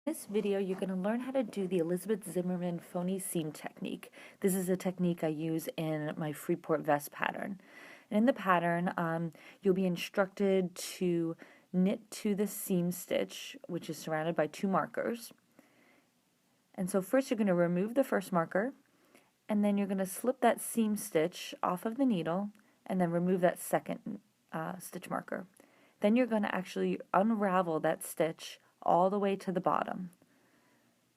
In this video, you're going to learn how to do the Elizabeth Zimmerman Phony seam technique. This is a technique I use in my Freeport vest pattern. And in the pattern, you'll be instructed to knit to the seam stitch, which is surrounded by two markers. And so first you're going to remove the first marker, and then you're going to slip that seam stitch off of the needle, and then remove that second stitch marker. Then you're going to actually unravel that stitch all the way to the bottom.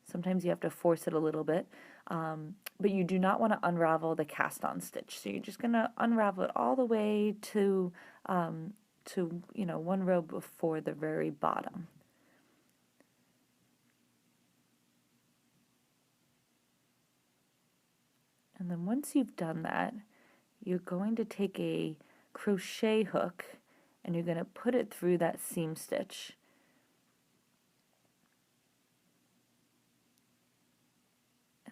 Sometimes you have to force it a little bit, but you do not want to unravel the cast-on stitch. So you're just going to unravel it all the way to one row before the very bottom. And then once you've done that, you're going to take a crochet hook and you're going to put it through that seam stitch.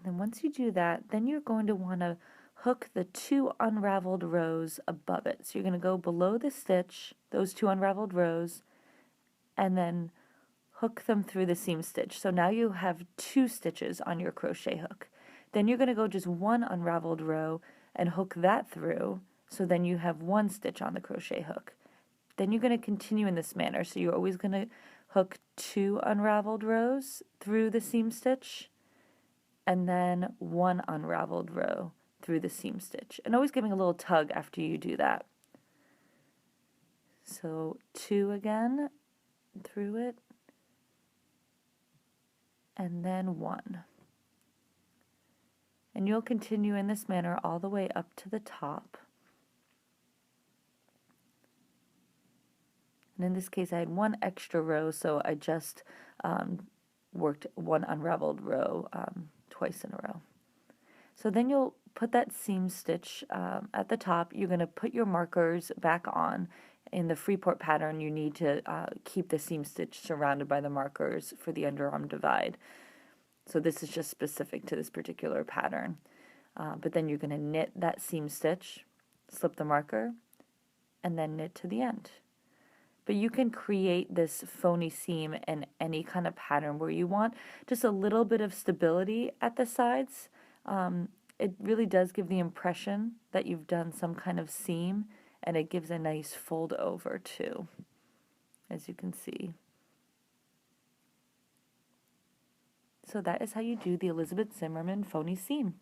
And then once you do that, then you're going to want to hook the two unraveled rows above it. So you're going to go below the stitch, those two unraveled rows, and then hook them through the seam stitch. So now you have two stitches on your crochet hook. Then you're going to go just one unraveled row and hook that through, so then you have one stitch on the crochet hook. Then you're going to continue in this manner. So you're always going to hook two unraveled rows through the seam stitch, and then one unraveled row through the seam stitch, and always giving a little tug after you do that. So two again through it, and then one. And you'll continue in this manner all the way up to the top. And in this case I had one extra row, so I just worked one unraveled row twice in a row. So then you'll put that seam stitch at the top. You're going to put your markers back on. In the Freeport pattern, you need to keep the seam stitch surrounded by the markers for the underarm divide. So this is just specific to this particular pattern. But then you're going to knit that seam stitch, slip the marker, and then knit to the end. But you can create this phony seam in any kind of pattern where you want just a little bit of stability at the sides. It really does give the impression that you've done some kind of seam, and it gives a nice fold over too, as you can see. So that is how you do the Elizabeth Zimmerman phony seam.